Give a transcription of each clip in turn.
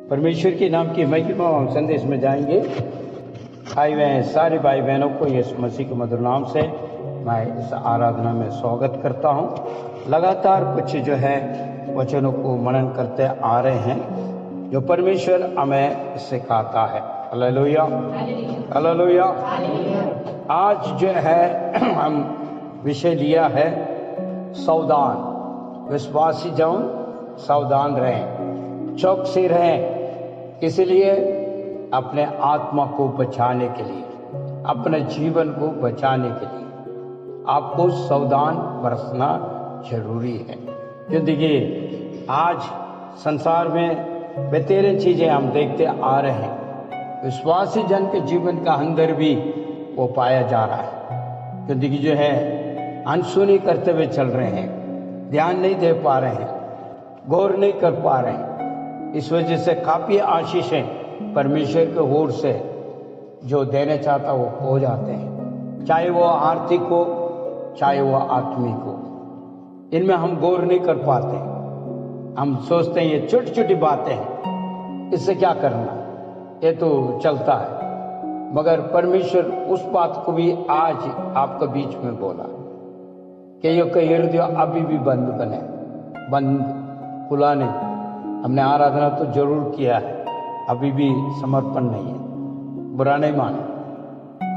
परमेश्वर के नाम की महिमा हम संदेश में जाएंगे। भाई बहन, सारे भाई बहनों को यीशु मसीह के मधुर नाम से मैं इस आराधना में स्वागत करता हूं। लगातार कुछ जो है वचनों को मनन करते आ रहे हैं जो परमेश्वर हमें सिखाता है। Hallelujah, hallelujah. आज जो है हम विषय लिया है सावधान। विश्वासी जन सावधान रहें, चौकसी रहें। इसलिए अपने आत्मा को बचाने के लिए, अपने जीवन को बचाने के लिए आपको सावधान बरसना जरूरी है। क्यों, देखिए आज संसार में बेतेरे चीजें हम देखते आ रहे हैं। विश्वासी जन के जीवन का अंदर भी वो पाया जा रहा है। क्यों, देखिए जो है अनसुनी करते हुए चल रहे हैं, ध्यान नहीं दे पा रहे हैं, गौर नहीं कर पा रहे हैं। इस वजह से काफी आशीषें परमेश्वर के ओर से जो देने चाहता वो हो जाते हैं, चाहे वो आर्थिक हो चाहे वो आत्मिक हो। इनमें हम गौर नहीं कर पाते। हम सोचते हैं ये छोटी छोटी बातें हैं, इससे क्या करना, ये तो चलता है। मगर परमेश्वर उस बात को भी आज आपके बीच में बोला कि ये कई हृदय अभी भी बंद खुला नहीं। हमने आराधना तो जरूर किया है, अभी भी समर्पण नहीं है। बुरा नहीं माने,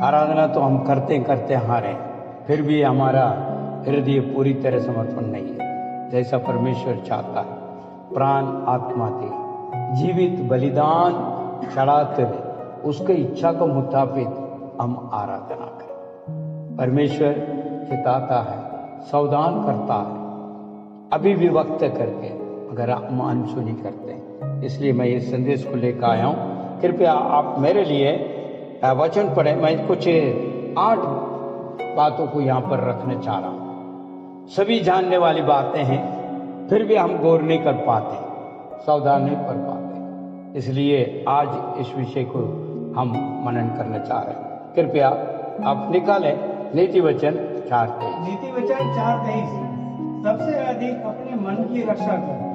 आराधना तो हम करते करते हारे, फिर भी हमारा हृदय पूरी तरह समर्पण नहीं है जैसा परमेश्वर चाहता है। प्राण आत्मा दे जीवित बलिदान चढ़ाते हुए उसके इच्छा के मुताबिक हम आराधना करें। परमेश्वर चिताता है, सावधान करता है, अभी भी वक्त करके अगर हम अनसुनी करते हैं। इसलिए मैं इस संदेश को लेकर आया हूँ। कृपया आप मेरे लिए वचन पढ़ें। मैं कुछ 8 बातों को यहाँ पर रखना चाह रहा हूँ। सभी जानने वाली बातें हैं, फिर भी हम गौर नहीं कर पाते, सावधान नहीं कर पाते। इसलिए आज इस विषय को हम मनन करना चाह रहे हैं। कृपया आप निकालें नीति वचन 4:23। नीति वचन 4:23। सबसे अधिक अपने मन की रक्षा कर,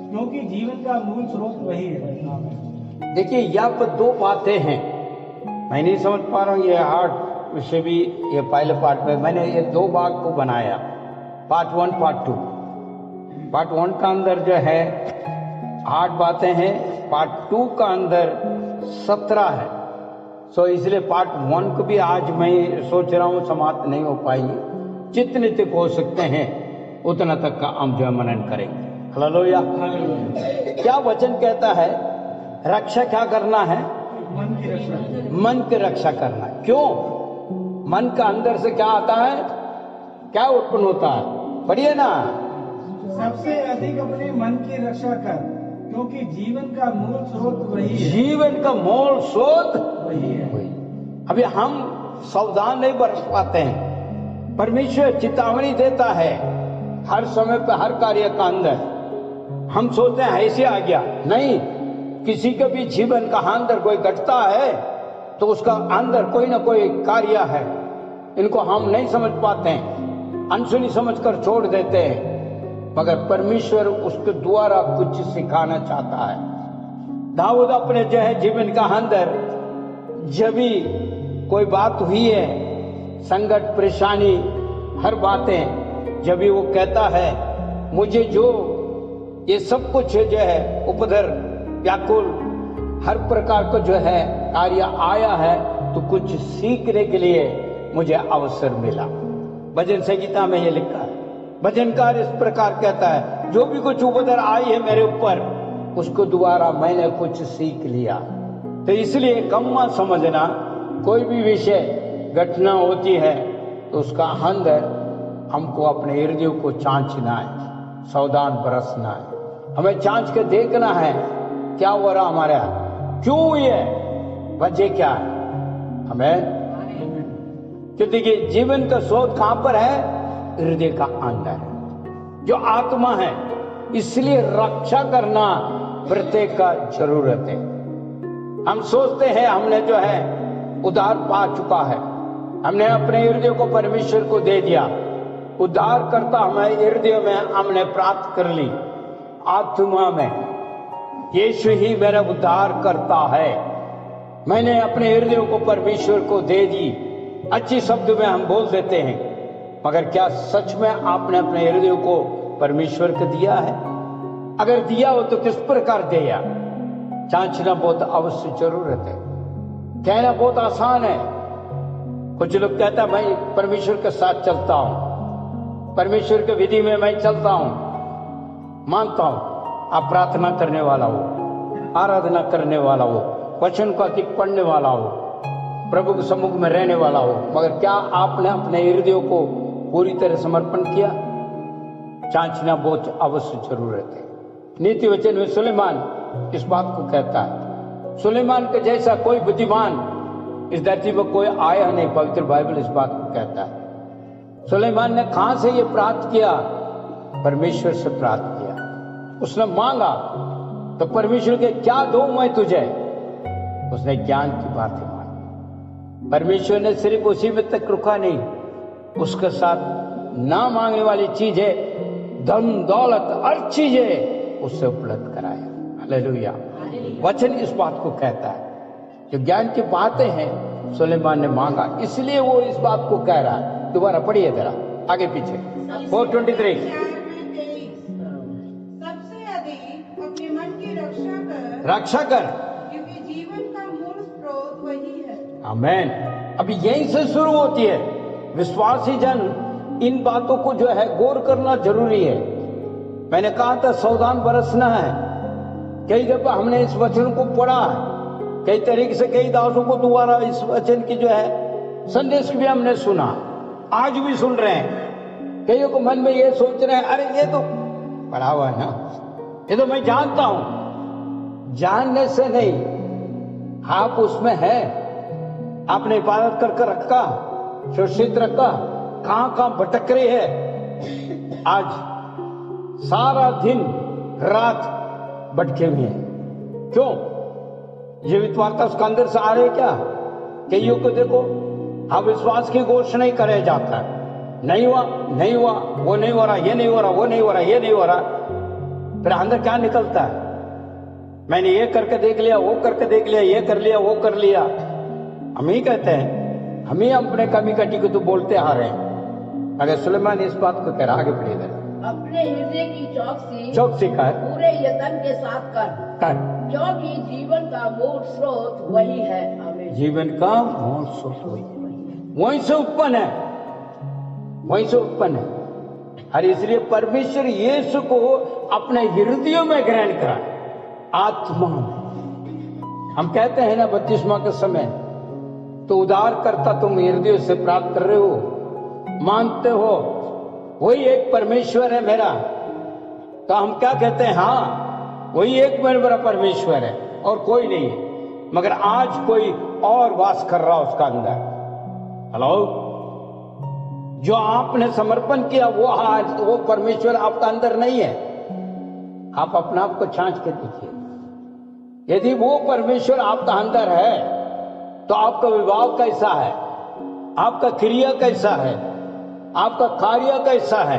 क्योंकि जीवन का मूल स्रोत वही है। देखिए, यहाँ पर 2 बातें हैं। मैं नहीं समझ पा रहा हूँ ये 8 विषय भी। ये पहले पार्ट में मैंने ये 2 भाग को बनाया, पार्ट 1 पार्ट 2। पार्ट 1 का अंदर जो है 8 बातें हैं, पार्ट 2 का अंदर 17 है। सो इसलिए पार्ट 1 को भी आज मैं सोच रहा हूँ समाप्त नहीं हो पाएंगे। जितने तक हो सकते हैं उतना तक का हम जो मनन करेंगे। हालेलुया। क्या वचन कहता है? रक्षा क्या करना है? मन की रक्षा। मन की रक्षा करना। क्यों? मन का अंदर से क्या आता है, क्या उत्पन्न होता है? पढ़िए ना। सबसे अधिक अपने मन की रक्षा कर, क्योंकि जीवन का मूल स्रोत वही है। जीवन का मूल स्रोत वही है। अभी हम सावधान नहीं बरस पाते हैं। परमेश्वर चेतावनी देता है हर समय पे, हर कार्य का अंदर। हम सोचते हैं ऐसे आ गया, नहीं। किसी के भी जीवन का अंदर कोई घटता है तो उसका अंदर कोई ना कोई कार्य है। इनको हम नहीं समझ पाते हैं, अनसुनी समझकर छोड़ देते हैं। मगर परमेश्वर उसके द्वारा कुछ सिखाना चाहता है। दाऊद अपने जो है जीवन का अंदर जब भी कोई बात हुई है, संकट परेशानी हर बातें, जब भी वो कहता है मुझे जो ये सब कुछ जो है उपद्रव व्याकुल हर प्रकार का जो है कार्य आया है, तो कुछ सीखने के लिए मुझे अवसर मिला। भजन संगीता में ये लिखा है। भजनकार इस प्रकार कहता है, जो भी कुछ उपद्रव आई है मेरे ऊपर, उसको द्वारा मैंने कुछ सीख लिया। तो इसलिए कम मत समझना, कोई भी विषय घटना होती है तो उसका अंदर हमको अपने हृदय को जांचना है, सावधान बरसना है। हमें जांच के देखना है क्या हो रहा हमारे यहाँ, क्यों ये वजह क्या है हमें। तो देखिए, जीवन का स्रोत कहां पर है? हृदय का अंदर है, जो आत्मा है। इसलिए रक्षा करना प्रत्येक का जरूरत है। हम सोचते हैं हमने जो है उद्धार पा चुका है, हमने अपने हृदय को परमेश्वर को दे दिया, उद्धार करता हमारे हृदय में हमने प्राप्त कर ली, आत्मा में यीशु ही मेरा उद्धार करता है। मैंने अपने हृदय को परमेश्वर को दे दी। अच्छी शब्द में हम बोल देते हैं, मगर क्या सच में आपने अपने हृदय को परमेश्वर को दिया है? अगर दिया हो तो किस प्रकार दिया? जांचना बहुत अवश्य जरूरत है। कहना बहुत आसान है। कुछ लोग कहता है मैं परमेश्वर के साथ चलता हूं, परमेश्वर के विधि में मैं चलता हूं, मानता हूं। आप प्रार्थना करने वाला हो, आराधना करने वाला हो, वचन को अधिक पढ़ने वाला हो, प्रभु के सम्मुख में रहने वाला हो, मगर क्या आपने अपने हृदय को पूरी तरह समर्पण किया? जांचना बहुत अवश्य जरूरत है। नीति वचन में सुलेमान इस बात को कहता है। सुलेमान के जैसा कोई बुद्धिमान इस धरती में कोई आया नहीं। पवित्र बाइबल इस बात को कहता है। सुलेमान ने कहां से ये प्राप्त किया? परमेश्वर से प्राप्त किया। उसने मांगा तो परमेश्वर के क्या दूं मैं तुझे? उसने ज्ञान की बातें मांगी। परमेश्वर ने सिर्फ उसी में तक रुका नहीं, उसके साथ ना मांगने वाली चीजें, धन दौलत हर चीजें उससे उपलब्ध कराया। हालेलुया। वचन इस बात को कहता है। जो ज्ञान की बातें हैं सुलेमान ने मांगा, इसलिए वो इस बात को कह रहा है। दोबारा पढ़िए जरा आगे पीछे। 4:23 सबसे अधिक अपने मन की रक्षा कर, क्योंकि जीवन का मूल स्रोत वही है। आमेन। अभी यहीं से शुरू होती है। विश्वासी जन इन बातों को जो है गौर करना जरूरी है। मैंने कहा था सावधान बरसना है। कई दफा हमने इस वचन को पढ़ा है, कई तरीके से कई दासों को दोबारा इस वचन की जो है संदेश भी हमने सुना, आज भी सुन रहे हैं। कईयों को मन में ये सोच रहे हैं अरे ये तो पढ़ा हुआ है ना, ये तो मैं जानता हूं। जानने से नहीं, आप उसमें है, आपने इबादत करके रखा, सुरक्षित रखा, कहां कहां भटक रही है। आज सारा दिन रात भटके हुए हैं। क्यों? जीवित वार्ता उसके अंदर से आ रहे क्या? कईयों को देखो अविश्वास की घोषणा ही करे जाता है। नहीं हुआ, नहीं हुआ, वो नहीं हो रहा, ये नहीं हो रहा, वो नहीं हो रहा, ये नहीं हो रहा। फिर अंदर क्या निकलता है? मैंने ये करके देख लिया, वो करके देख लिया, ये कर लिया, वो कर लिया। हम ही कहते हैं, हम ही अपने कमी कटी को तो बोलते आ रहे हैं। अगर सुलेमान इस बात को कह रहा, आगे बढ़िए। अपने हृदय की चौकसी कर, पूरे यत्न के साथ कर, क्योंकि जीवन का मूल स्रोत वही है। आमीन। जीवन का मूल स्रोत वहीं से उत्पन्न है, वहीं से उत्पन्न है। और इसलिए परमेश्वर यीशु को अपने हृदय में ग्रहण करा, आत्मा में। हम कहते हैं ना बपतिस्मा के समय, तो उद्धार करता तुम हृदय से प्राप्त कर रहे हो, मानते हो वही एक परमेश्वर है मेरा, तो हम क्या कहते हैं? हाँ, वही एक मेरा परमेश्वर है और कोई नहीं है। मगर आज कोई और वास कर रहा उसका अंदर। हेलो, जो आपने समर्पण किया वो आज वो परमेश्वर आपका अंदर नहीं है। आप अपने आप को छांच के देखिए। यदि वो परमेश्वर आपका अंदर है तो आपका विभाव कैसा है, आपका क्रिया कैसा है, आपका कार्य कैसा है?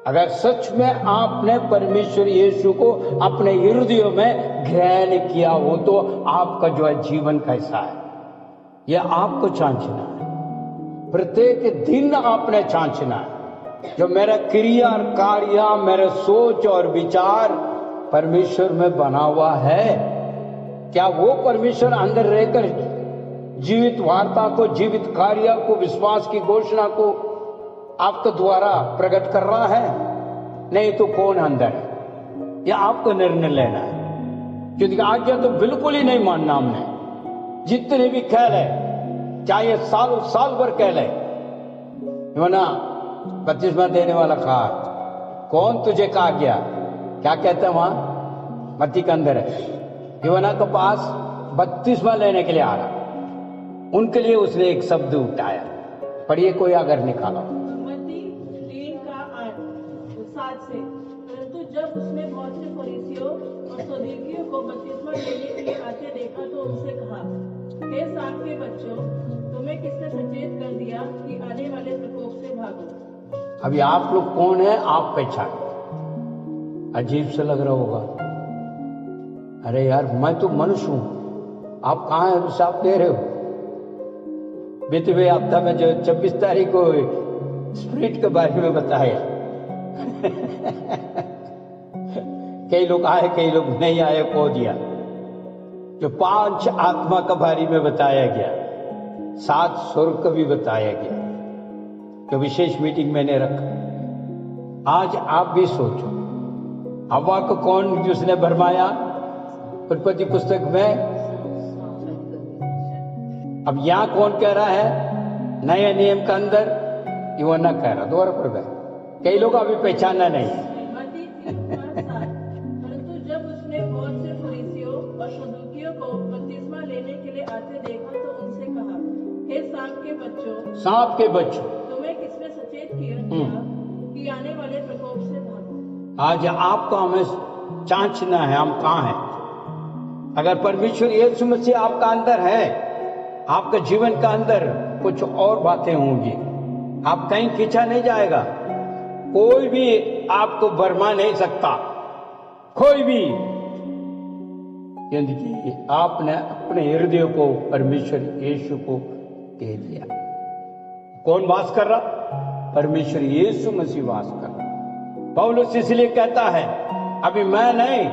अगर सच में आपने परमेश्वर यीशु को अपने हृदय में ग्रहण किया हो तो आपका जो है जीवन कैसा है, यह आपको जांचना है। प्रत्येक दिन आपने जांचना है। जो मेरा क्रिया और कार्य, मेरा सोच और विचार परमेश्वर में बना हुआ है, क्या वो परमेश्वर अंदर रहकर जीवित वार्ता को, जीवित कार्य को, विश्वास की घोषणा को आपके द्वारा प्रकट कर रहा है? नहीं तो कौन अंदर है? यह आपको निर्णय लेना है। क्योंकि आज्ञा तो बिल्कुल ही नहीं मानना हमने। जितने भी कह ले, चाहे साल साल भर कह ले, ना बपतिस्मा देने वाला कहा, कौन तुझे कहा गया? क्या कहते हैं वहां मत्ती के अंदर है, यूहन्ना के पास बपतिस्मा लेने के लिए आ रहा, उनके लिए उसने एक शब्द उठाया। पढ़िए, कोई अगर निकालो। मत्ती 3:8 से, परंतु जब उसने बहुत से फरीसियों और सदूकियों को बपतिस्मा लेने के लिए आते देखा तो उनसे कहा, हे सांप के बच्चों, तुम्हें किसने सचेत कर दिया कि आने वाले प्रकोप से भागो? अभी आप लोग कौन है? आप पहचान। अजीब से लग रहा होगा, अरे यार, मैं तो मनुष्य हूं, आप कहाँ है साफ दे रहे हो? बीते हुए हफ्ता में जो 26 तारीख को स्पिरिट के बारे में बताया कई लोग आए, कई लोग नहीं आए, को दिया। जो 5 आत्मा के बारे में बताया गया, 7 स्वर्ग का भी बताया गया, जो विशेष मीटिंग मैंने रखा। आज आप भी सोचो, हवा को कौन जिसने भरमाया? उत्पत्ति पुस्तक में। अब यहां कौन कह रहा है नए नियम के अंदर? यूहन्ना कह रहा, दोबारा पर गए। कई लोग अभी पहचाना नहीं है। परंतु जब उसने बहुत से फरीसियों और सदूकियों को बपतिस्मा लेने के लिए आते देखा तो उनसे कहा, हे सांप के बच्चों, तुम्हें किसने सचेत किया कि आने वाले प्रकोप से भागो? आज आपको हमें जांचना है, हम कहाँ हैं। अगर परमेश्वर यीशु मसीह आपका अंदर है, आपके जीवन का अंदर कुछ और बातें होंगी, आप कहीं खींचा नहीं जाएगा। कोई भी आपको भरमा नहीं सकता, कोई भी। क्योंकि आपने अपने हृदय को परमेश्वर यीशु को दे दिया। कौन वास कर रहा? परमेश्वर यीशु मसीह वास कर रहा। पौलुस इसलिए कहता है, अभी मैं नहीं,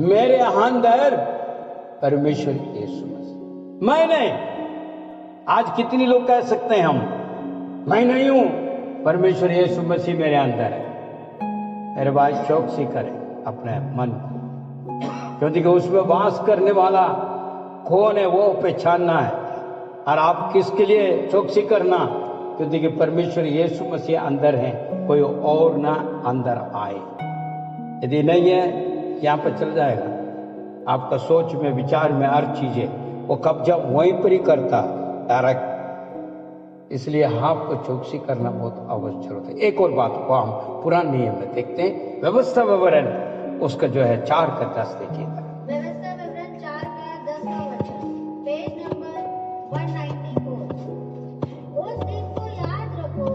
मेरे अंदर परमेश्वर यीशु मसीह। मैं नहीं। आज कितनी लोग कह सकते हैं हम, मैं नहीं हूं, परमेश्वर यीशु मसीह मेरे अंदर है। मेरे भाई चौकसी करें अपने मन को, क्योंकि उसमें वास करने वाला कौन है वो पहचानना है। और आप किसके लिए चौकसी करना? क्योंकि परमेश्वर यीशु मसीह अंदर है, कोई और ना अंदर आए। यदि नहीं है, यहां पर चल जाएगा। आपका सोच में, विचार में, हर चीज है वो कब्जा वहीं पर ही करता डायरेक्ट। इसलिए आपको चौकसी करना बहुत आवश्यक है। एक और बात को हम पुराने नियम में देखते हैं, व्यवस्था विवरण उसका जो है 4 का 10 देखिए। व्यवस्था विवरण 4 का 10 का वचन, पेज नंबर 194। उस दिन को याद रखो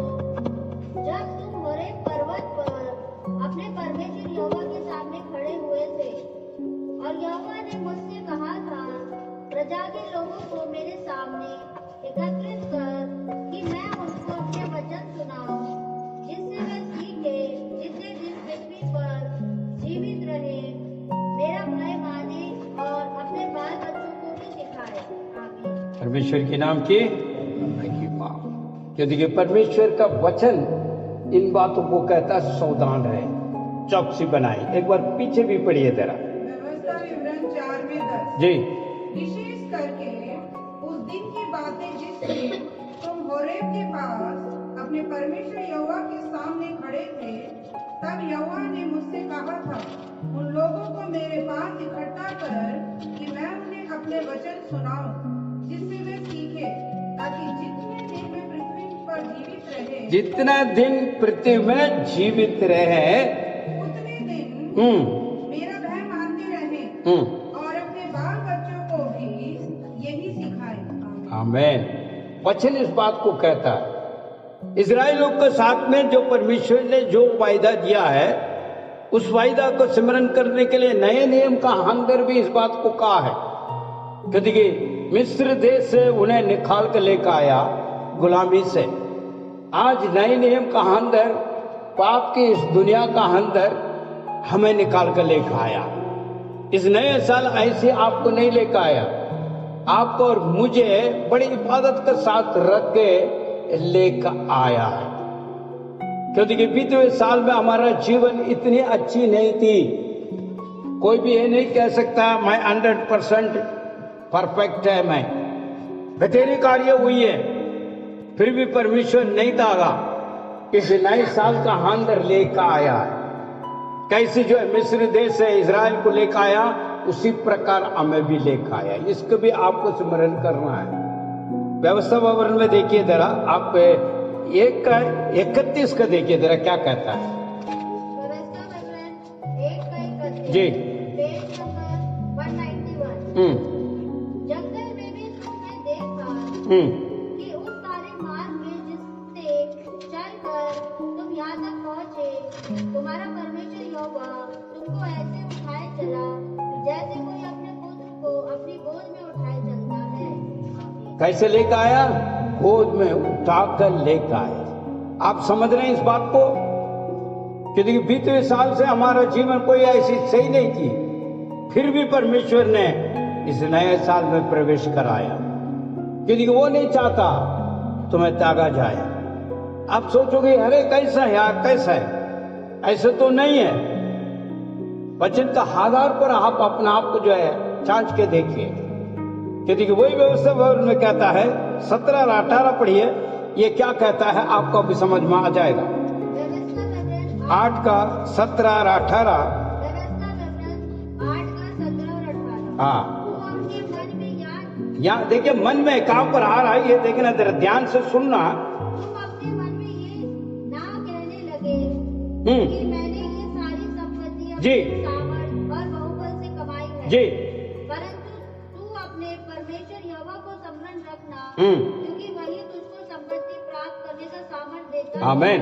जब तुम होरेब पर्वत पर अपने परमेश्वर यहोवा के सामने खड़े हुए थे, और यहोवा ने मुझसे कहा था, प्रजा के लोगों को मेरे सामने एकत्रित कर कि मैं उनको अपने वचन सुनाऊं, जिससे वे सीखे, जितने दिन पृथ्वी पर जीवित रहे, मेरा भय माने और अपने बाल बच्चों को भी सिखाए। आमीन। परमेश्वर के नाम की महिमा। क्योंकि परमेश्वर का वचन इन बातों को कहता है, सावधान रहे, चौकसी बनाई। एक बार पीछे भी पढ़िए जरा। व्यवस्था विवरण 4 में 10। जी। विशेष करके उस दिन की बातें जिस दिन तुम होरेब के पास अपने परमेश्वर यहोवा के सामने खड़े थे, तब यहोवा ने मुझसे कहा था, उन लोगों को मेरे पास इकट्ठा कर कि मैं उन्हें अपने वचन सुनाऊं, जिससे वे सीखे, ताकि जितने दिन वे पृथ्वी पर जीवित रहे, जितना दिन पृथ्वी में जीवित रहे, उतने दिन मेरा भय मानते रहे और अपने बाल बच्चों को भी यही सिखाए। आमीन। वचन इस बात को कहता है, इजराइलियों के साथ में जो परमेश्वर ने जो वायदा दिया है, उस वायदा को स्मरण करने के लिए नए नियम का अंदर भी इस बात को कहा है। क्योंकि मिस्र देश से उन्हें निकाल कर लेकर आया गुलामी से। आज नए नियम का अंदर, पाप की इस दुनिया का अंदर हमें निकाल कर लेकर आया। इस नए साल ऐसे आपको नहीं लेकर आया, आपको और मुझे बड़ी इबादत के साथ रख के लेकर आया है। क्योंकि बीते हुए साल में हमारा जीवन इतनी अच्छी नहीं थी। कोई भी ये नहीं कह सकता मैं 100% परफेक्ट है। मैं बतेरी कार्य हुई है, फिर भी परमेश्वर नहीं दागा इस नए साल का अंदर लेकर आया है। कैसे जो है मिस्र देश से इजराइल को लेकर आया, उसी प्रकार हमें भी लेकर आया। इसको भी आपको स्मरण करना है। व्यवस्था विवरण में देखिए जरा, आप 1:31 का देखिए जरा, क्या कहता है। व्यवस्था विवरण 1:31 जी। Page number 191। जंगल में भी तुमने देखा कि उस सारे मार्ग में जिससे चलकर तुम यहाँ तक पहुँचे, तुम्हारा परमेश्वर यहोवा तुमको ऐसे उठाए चला जैसे कैसे लेकर आया? गोद में उठाकर लेकर आया। आप समझ रहे हैं इस बात को? क्योंकि बीते हुए साल से हमारा जीवन कोई ऐसी सही नहीं थी, फिर भी परमेश्वर ने इस नए साल में प्रवेश कराया, क्योंकि वो नहीं चाहता तुम्हें त्यागा जाए। आप सोचोगे अरे कैसा है यार, कैसा है? ऐसे तो नहीं है। वचन का आधार पर आप अपने आप को जो है जांच के देखिए, क्योंकि वही व्यवस्था में कहता है 17 और 18 पढ़िए, ये क्या कहता है आपको भी समझ में आ जाएगा। 8 का 17 और 18। हाँ, यहाँ देखिए मन में कहां पर आ रहा है ये देखना, जरा ध्यान से सुनना। तुम अपने मन में ये ना कहने लगे कि मैंने ये सारी संपत्ति जी अपने सामर्थ और बहुबल से कमाई है जी, परंतु तू अपने परमेश्वर यहोवा को स्मरण रखना, क्योंकि वही तुझको संपत्ति प्राप्त करने का सामर्थ देता है। आमीन।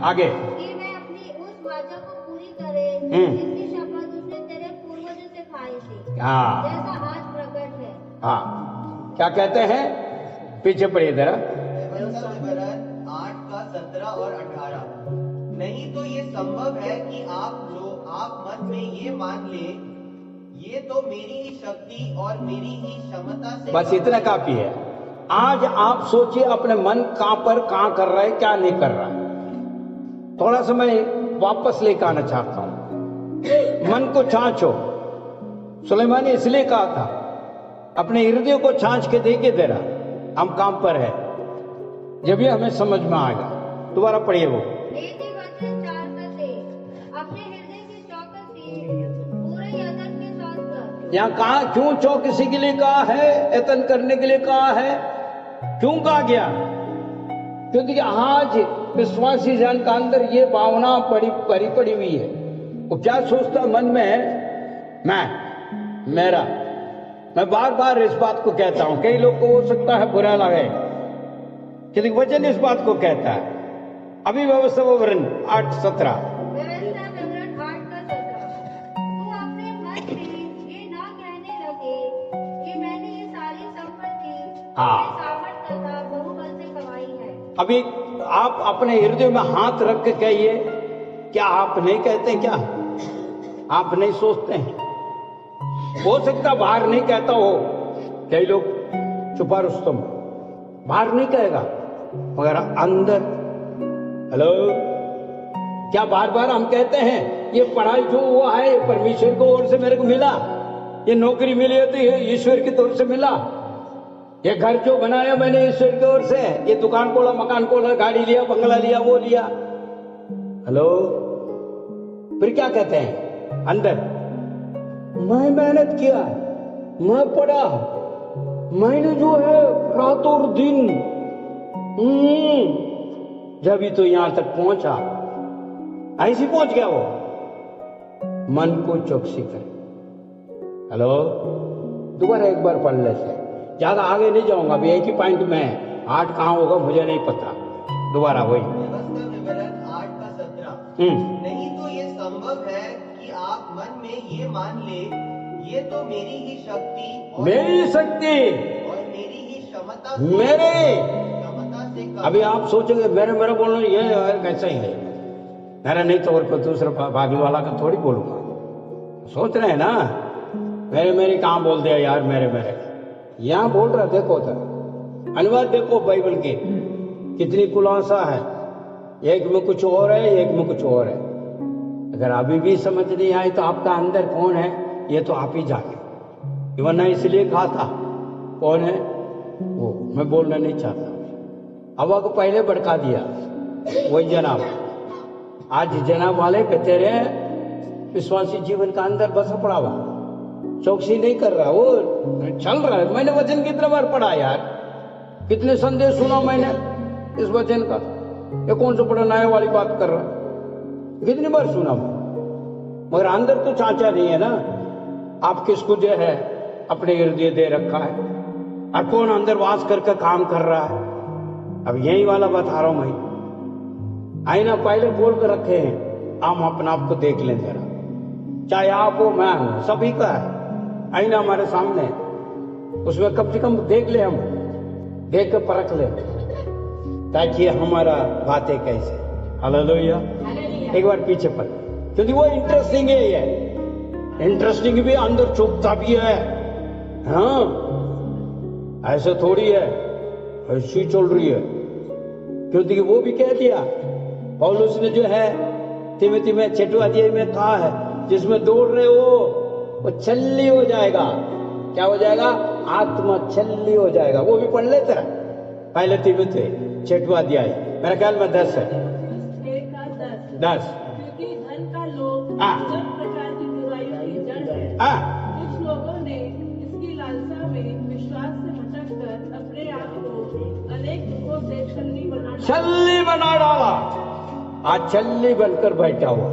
आगे कि मैं अपनी उस वाचा को पूरी करे जिसकी शपथ उसने तेरे पूर्वजों से खाई थी, हाँ जैसा आज प्रकट है। हाँ, क्या कहते हैं? पीछे पढ़िए जरा। 8 का 17 और 18। नहीं तो ये संभव है कि आप मन में ये मान ले, ये तो मेरी ही शक्ति और मेरी ही क्षमता से। बस इतना काफी है। आज आप सोचिए अपने मन कहां कर रहा है, क्या नहीं कर रहा है। थोड़ा सा मैं वापस लेकर आना चाहता हूं। मन को छांचो। सुलेमान ने इसलिए कहा था अपने हृदय को छांच के देखे दे रहा हम काम पर है, जब ये हमें समझ में आएगा। दोबारा पढ़िए वो। नीति वचन 4 का 23, अपने हृदय की चौकसी पूरे यत्न के साथ कर। यहाँ कहा क्यों चौकसी के लिए कहा है, यत्न करने के लिए कहा है, क्यों कहा गया? क्योंकि आज विश्वासी जन का अंदर ये भावना भरी पड़ी हुई है। वो क्या सोचता मन में? मेरा। मैं बार बार इस बात को कहता हूं, कई लोग को हो सकता है बुरा लगे, क्योंकि वचन इस बात को कहता है। अभी व्यवस्था विवरण 8:17। व्यवस्था विवरण 8 का 17, तू अपने मन में ये ना कहने लगे कि मैंने ये सारी संपत्ति अपने सामर्थ तथा बहुबल से कमाई है। अभी आप अपने हृदय में हाथ रख के कहिए, क्या आप नहीं कहते? क्या आप नहीं सोचते हैं? हो सकता बाहर नहीं कहता हो, कई लोग छुपा रुस्तम बाहर नहीं कहेगा, मगर अंदर हेलो, क्या बार बार हम कहते हैं ये पढ़ाई जो हुआ है ये परमेश्वर को ओर से मेरे को मिला, ये नौकरी मिली है तो ये ईश्वर की तरफ से मिला, ये घर जो बनाया मैंने ईश्वर की ओर से, ये दुकान खोला, मकान खोला, गाड़ी लिया, बंगला लिया, वो लिया। हेलो, फिर क्या कहते हैं अंदर? मैं मेहनत किया, मैं पढ़ा, मैंने जो है रात और दिन, जब ही तो यहां तक पहुंचा, ऐसी पहुंच गया वो। मन को चौकसी करे। हेलो, दोबारा एक बार पढ़ लेते, ज्यादा आगे नहीं जाऊंगा, अभी एक ही पॉइंट में 8 कहां होगा मुझे नहीं पता। दोबारा वही व्यवस्था विवरण 8 का 17। नहीं तो ये संभव है कि आप मन में ये मान ले, ये तो मेरी ही शक्ति और मेरी शक्ति और मेरी ही क्षमता से अभी आप सोचोगे मेरे बोलना ये कैसा ही है, मेरा नहीं तो और कोई दूसरा भागी वाला का थोड़ी बोलूंगा। सोच रहे हैं ना, मेरे कहां बोल दिया यार, मेरे यहां बोल रहा। देखो तो अनुवाद देखो बाइबल के, कितनी खुलासा है, एक में कुछ और है, एक में कुछ और है। अगर अभी भी समझ नहीं आई तो आपका अंदर कौन है ये तो आप ही जाने, वरना इसलिए कहा था कौन है वो मैं बोलना नहीं चाहता। हवा को पहले भड़का दिया वही जनाब, आज जनाब वाले कहते रहे विश्वासी जीवन का अंदर बसा पड़ा हुआ, चौकसी नहीं कर रहा, वो चल रहा है। मैंने वचन कितने बार पढ़ा यार, कितने संदेश सुना मैंने इस वचन का, ये कौन सा बड़ा नया वाली बात कर रहा, कितनी बार सुना मैं, मगर अंदर तो चाचा नहीं है ना। आप किसको जो है अपने हृदय दे रखा है और कौन अंदर वास करके काम कर रहा है। अब यही वाला बता रहा हूं मैं, आईना पहले खोल कर रखे हैं, हम अपने आप को देख लें जरा, चाहे आप हो मैं हूं, सभी का है आईना हमारे सामने, उसमें कम से कम देख ले हम देख कर परख ले, ताकि हमारा बातें कैसे। हालेलुया। एक बार पीछे पर, क्योंकि वो इंटरेस्टिंग है, ये इंटरेस्टिंग भी, अंदर चुभता भी है। हाँ, ऐसे थोड़ी है, ऐसी चल रही है। क्योंकि वो भी कह दिया पौलुस ने, जो है तिमोथी में 6वां अध्याय में कहा है, जिसमें दौड़ रहे हो वो छल्ली हो जाएगा। क्या हो जाएगा? आत्मा छल्ली हो जाएगा। वो भी पढ़ लेते हैं, पहले तिमोथी 6वां अध्याय, मेरे ख्याल में 10 है। 10। क्योंकि धन का लोभ सब प्रकार की बुराइयों की जड़ है। कुछ लोगों ने इसकी लालसा में विश्वास से भटक कर अपने आप को अनेक दुखों से छल्ली बना डाला। आज छल्ली बनकर बैठा हुआ,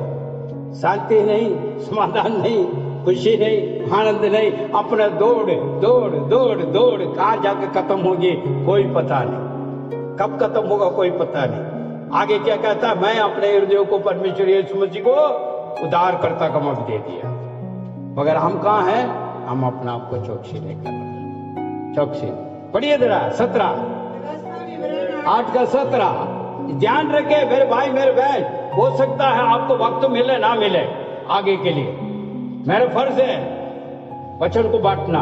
शांति नहीं, समाधान नहीं, खुशी नहीं, आनंद नहीं, अपना दौड़ दौड़ दौड़ दौड़, कहाँ जाके खत्म होगी कोई पता नहीं, कब खत्म होगा कोई पता नहीं। आगे क्या कहता है? मैं अपने हृदय को परमेश्वर यीशु मसीह को उद्धार करता का मौका दे दिया। मगर हम कहाँ हैं? हम अपना आप को चौकसी नहीं कर रहे। चौकसी पढ़िए जरा 17, 8 का 17। ध्यान रखे मेरे भाई मेरे बहन, हो सकता है आपको वक्त मिले ना मिले आगे के लिए, मेरा फर्ज है वचन को बांटना,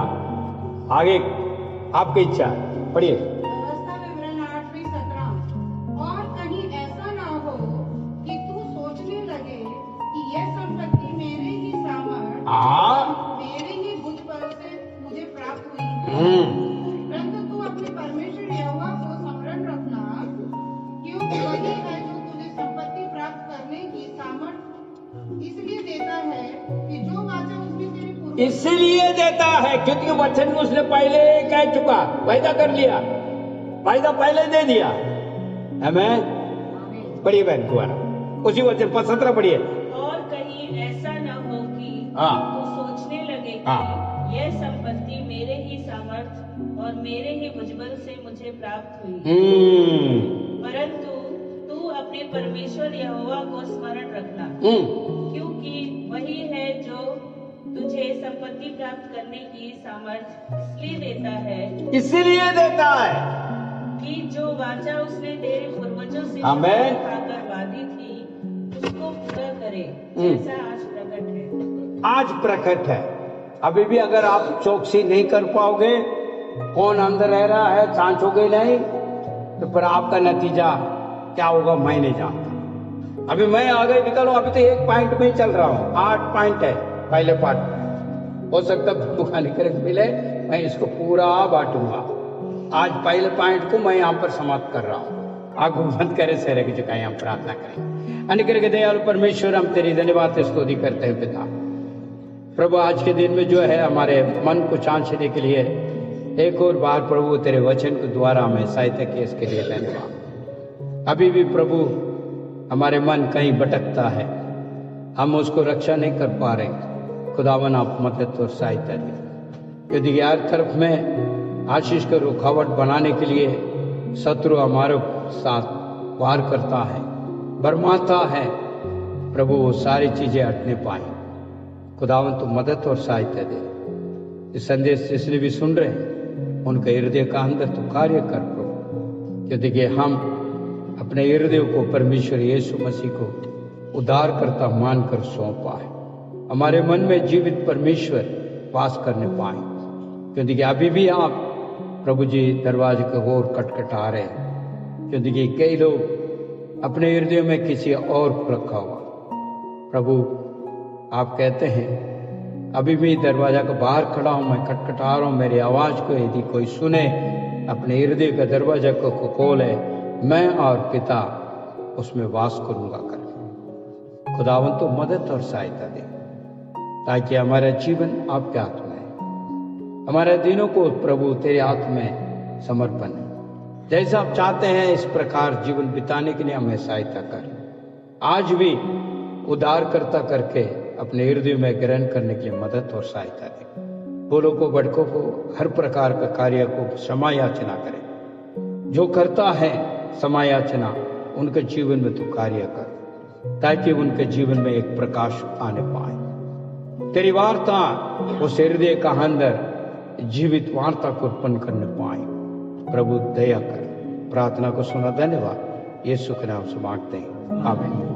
आगे आपकी इच्छा। पढ़िए। व्यवस्था विवरण 8 17। और कहीं ऐसा ना हो कि तू सोचने लगे कि यह संपत्ति मेरे ही सामर्थ, मेरे ही बुद्धि बल से मुझे प्राप्त हुई है, परंतु तू अपने परमेश्वर यहोवा को स्मरण रखना, क्योंकि वही है जो तुझे संपत्ति प्राप्त करने की सामर्थ इसलिए देता है कि जो वाचा उसने तेरे पूर्व, इसलिए देता है क्योंकि वचन उसने पहले कह चुका, वायदा कर लिया, वायदा पहले दे दिया। हमें पढ़िए बहन दोबारा उसी वचन 17 पढ़िए। और कहीं ऐसा न हो कि तो सोचने लगे कि यह संपत्ति मेरे ही सामर्थ और मेरे ही भुजबल से मुझे प्राप्त हुई, परंतु तू अपने परमेश्वर यहोवा को स्मरण रखना, क्योंकि वही है जो तुझे संपत्ति प्राप्त करने की सामर्थ इसलिए देता है कि जो वाचा उसने तेरे पूर्वजों से खाकर वादी थी उसको पूरा करे, जैसा आज प्रकट है। आज प्रकट है। अभी भी अगर आप चौकसी नहीं कर पाओगे, कौन अंदर रह रहा है जांचोगे नहीं, तो फिर आपका नतीजा क्या होगा मैं नहीं जानता। अभी मैं आगे निकलू, अभी तो 1 पॉइंट में चल रहा हूँ, 8 पॉइंट है पहले पार्ट। हो सकता है दुकान करके मिले, मैं इसको पूरा बांटूंगा। आज पहले पॉइंट को मैं यहाँ पर समाप्त कर रहा हूँ। आंखों बंद करे सेरे की चुका हम प्रार्थना करें। अनुग्रह के दयालु परमेश्वर, हम तेरी धन्यवाद स्तुति करते हैं पिता प्रभु। आज के दिन में जो है हमारे मन को चांचने के लिए एक और बार प्रभु तेरे वचन के द्वारा हमें सहायता की, इसके लिए धन्यवाद। अभी भी प्रभु हमारे मन कहीं भटकता है, हम उसको रक्षा नहीं कर पा रहे। खुदावन आप मदद और सहायता दे। यदि हर तरफ में आशीष का रुकावट बनाने के लिए शत्रु हमारे साथ वार करता है, बरमाता है, प्रभु वो सारी चीजें हटने पाए। खुदावन तो मदद और सहायता दे। इस संदेश जिसने भी सुन रहे हैं उनके हृदय का अंदर तो कार्य कर प्रभु। क्योंकि देखिए हम अपने हृदय को परमेश्वर यीशु मसीह को उद्धारकर्ता मानकर सौंपा है। हमारे मन में जीवित परमेश्वर वास करने पाए। क्योंकि अभी भी आप प्रभु जी दरवाजे के ओर खटखटा रहे हैं। क्योंकि कई लोग अपने हृदय में किसी और को रखा हुआ। प्रभु आप कहते हैं अभी भी दरवाजा के बाहर खड़ा हूं, मैं खटखटा रहा हूं, मेरी आवाज को यदि कोई सुने, अपने हृदय का दरवाजा को खोले, मैं और पिता उसमें वास करूंगा कर। खुदावन तो मदद और सहायता दे, ताकि हमारा जीवन आपके हाथ में है। हमारे दिनों को प्रभु तेरे हाथ में समर्पण है। जैसा आप चाहते हैं इस प्रकार जीवन बिताने के लिए हमें सहायता कर। आज भी उद्धारकर्ता करके अपने हृदय में ग्रहण करने के लिए मदद और सहायता दे। बोलो को बड़कों को हर प्रकार का कार्य को क्षमा याचना करे। जो करता है क्षमा याचना, उनके जीवन में तो कार्य कर, ताकि उनके जीवन में एक प्रकाश आने पाए। तेरी वार्ता उस हृदय का अंदर जीवित वार्ता को उत्पन्न करने पाए। प्रभु दया कर। प्रार्थना को सुना, धन्यवाद। यीशु के नाम से मांगते हैं, आमीन।